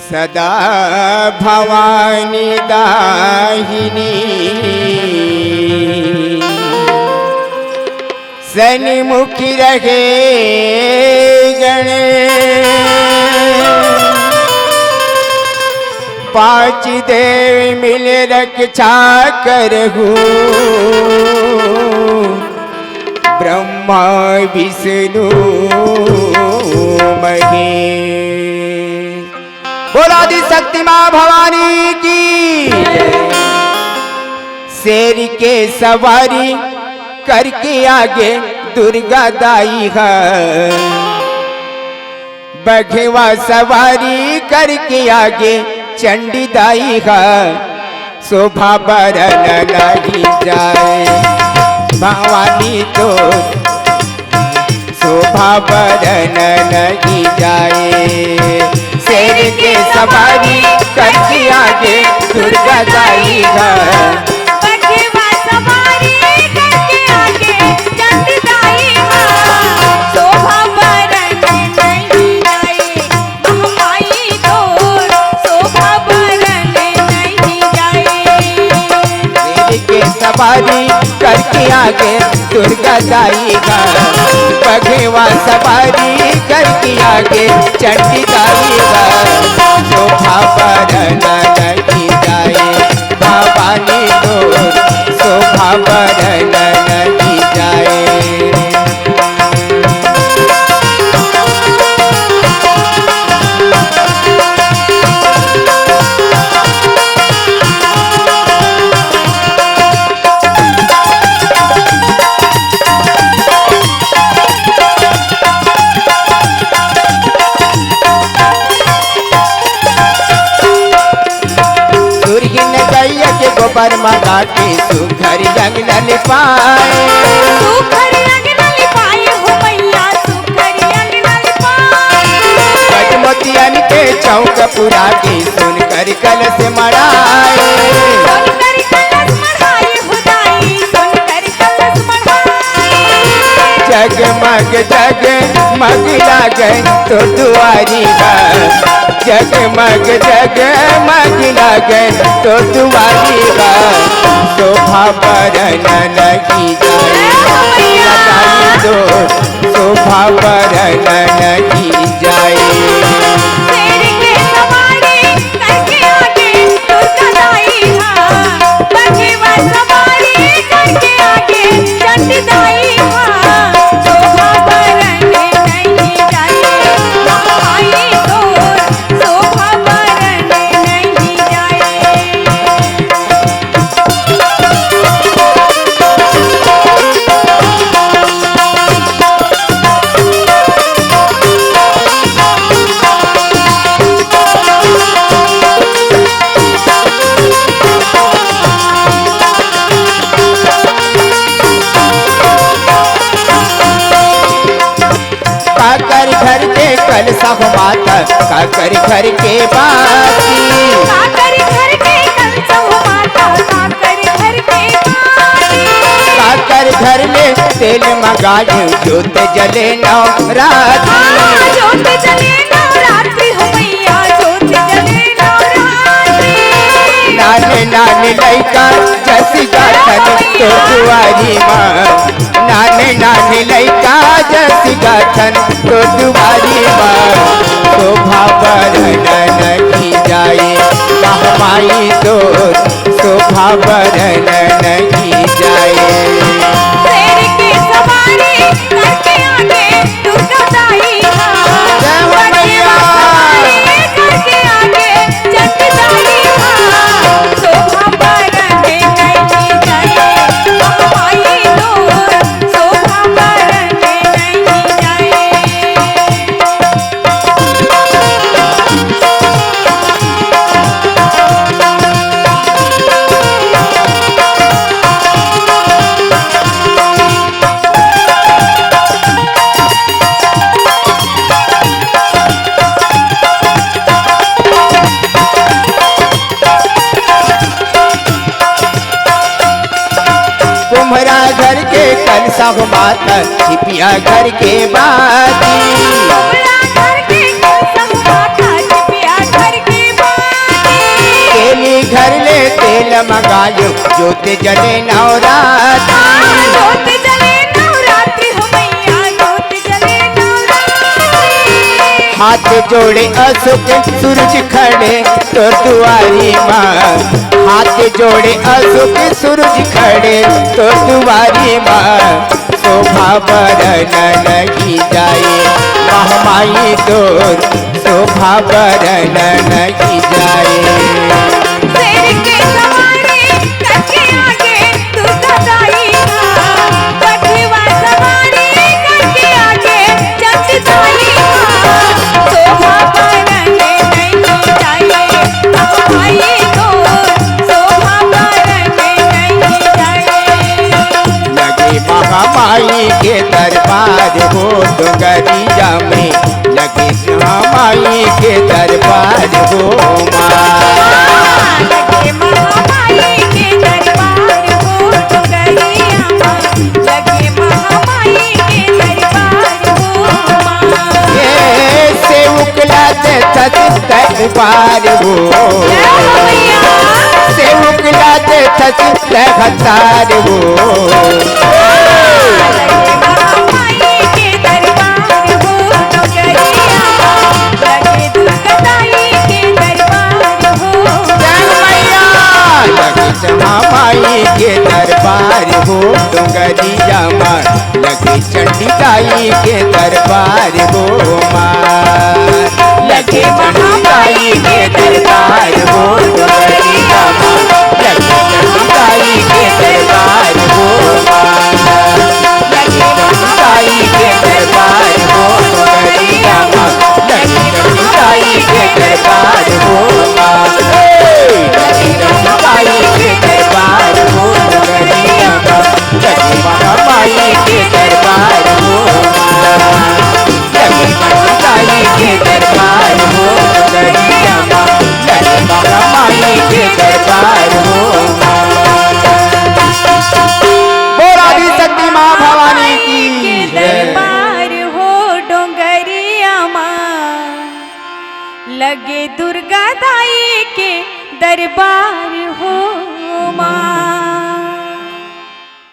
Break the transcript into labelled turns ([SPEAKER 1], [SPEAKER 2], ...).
[SPEAKER 1] सदा भवानी दाहिनी सन्मुखी रहे गणेश। पांच देव मिल रक्षा करहु ब्रह्मा विष्णु महेश। बोलादि शक्ति माँ भवानी की। शेर के सवारी करके आगे दुर्गा दाई है, बघवा सवारी करके आगे चंडी दाई है। शोभा बरन नहीं जाए भवानी तो शोभा बरन नहीं जाए। शेर के सवारी करके आगे दुर्गा दाई है,
[SPEAKER 2] बघवा सवारी करके आगे चंडी दाई है। शोभा बरन नहीं जाए महामाई तोर शोभा बरन नहीं जाए।
[SPEAKER 1] शेर के सवारी करके आगे दुर्गा दाई है, बघवा सवारी करके आगे चंडी दाई है। शोभा बरन नहीं जाए भवानी तोर शोभा बरन नहीं जाए। गोबर मंगा के सुघर अंगन पाए,
[SPEAKER 2] सुघर अंगन पाए हो मैया सुघर अंगन पाए।
[SPEAKER 1] मोतियन के चौक पुरा के सुनकर कलश मढ़ाए,
[SPEAKER 2] सुनकर कलश मढ़ाए हो दाई सुनकर कलश मढ़ाए।
[SPEAKER 1] जगमग जगमग लागे तो दुआरी बा, जगमग जगमग लागे तो दुआरी बा। शोभा बरन नहीं जाए तो शोभा बरन नहीं जाए।
[SPEAKER 2] शेर के सवारी करके आगे दुर्गा दाई है, बघवा सवारी करके आगे चंडी दाई है। शोभा बरन नहीं जाए महामाई तोर शोभा बरन नहीं जाए।
[SPEAKER 1] काकर घर के कलशा माता काकर घर के बाती,
[SPEAKER 2] काकर घर के कलशा माता काकर घर के बाती।
[SPEAKER 1] काकर घर में तेल मंगाए जोत जले नवरात्रि,
[SPEAKER 2] जोत जले नवरात्रि हो मैया जोत जले नवरात्रि।
[SPEAKER 1] नाने नाने लैका जसी गाथन तो दुआरी माँ, नाने नाने लैका जसी गाथन तो दुआरी माँ। शोभा बरन नहीं जाए महामाई तोर शोभा बरन नहीं जाए।
[SPEAKER 2] शेर की सवारी करके आगे दुर्गा दाई है, बघवा सवारी करके आगे चंडी दाई है। शोभा बरन नहीं जाए महामाई तोर शोभा बरन नहीं जाए।
[SPEAKER 1] कुम्हरा घर के कलशा माता छिपिया घर के बाती,
[SPEAKER 2] कुम्हरा घर के कलशा माता छिपिया घर
[SPEAKER 1] जगमगायो ज्योत जले नवरात्रि।
[SPEAKER 2] ज्योत जले नवरात्रि हो मैया ज्योत जले नवरात्रि।
[SPEAKER 1] हाथ जोड़े अशोक सूरज खड़े तो दुआरी माँ। हाथ जोड़े अशोक सूरज खड़े तो दुआरी माँ। शोभा बरन लगी जाए महामाई तोर शोभा बरन लगी जाए।
[SPEAKER 2] शेर के सवारी करके आगे तू सदाई माँ। कठवा सवारी करके आगे जग जाई माँ। शोभा बरने नहीं जाए महामाई तोर शोभा बरने नहीं जाए।
[SPEAKER 1] लगे महामाई के दरबार हो डोंगरिया में। लगे महामाई के दरबार हो माँ।
[SPEAKER 2] लगे महामाई के दरबार हो डोंगरिया माँ। लगे महामाई के दरबार हो माँ।
[SPEAKER 1] ये से उकलाते दरबार हो।
[SPEAKER 2] जय हो मैया।
[SPEAKER 1] से उकलाते हतार हो।
[SPEAKER 2] लगे महामाई के दरबार हो डोंगरिया माँ। लगे दुर्गादाई के दरबार हो
[SPEAKER 1] लगे महामाई के दरबार हो डोंगरिया माँ। लगे चंडिकाई के दरबार हो माँ। लगे महामाई के दरबार हो डोंगरिया माँ। लगे चंडिकाई के दरबार हो माँ। लगे चंडिकाई के दरबार हो डोंगरिया माँ। लगे चंडिकाई के दरबार हो माँ। लगे चंडिकाई के दरबार हो डोंगरिया माँ। लगे महामाई के दरबार हो माँ। लगे चंडिकाई के दरबार हो डोंगरिया माँ। लगे महामाई के दरबार हो माँ। बोल आदि शक्ति माँ भवानी की
[SPEAKER 2] के
[SPEAKER 1] जय।
[SPEAKER 2] दरबार हो डोंगरिया माँ। लगे दुर्गा दाई के दरबार हो माँ।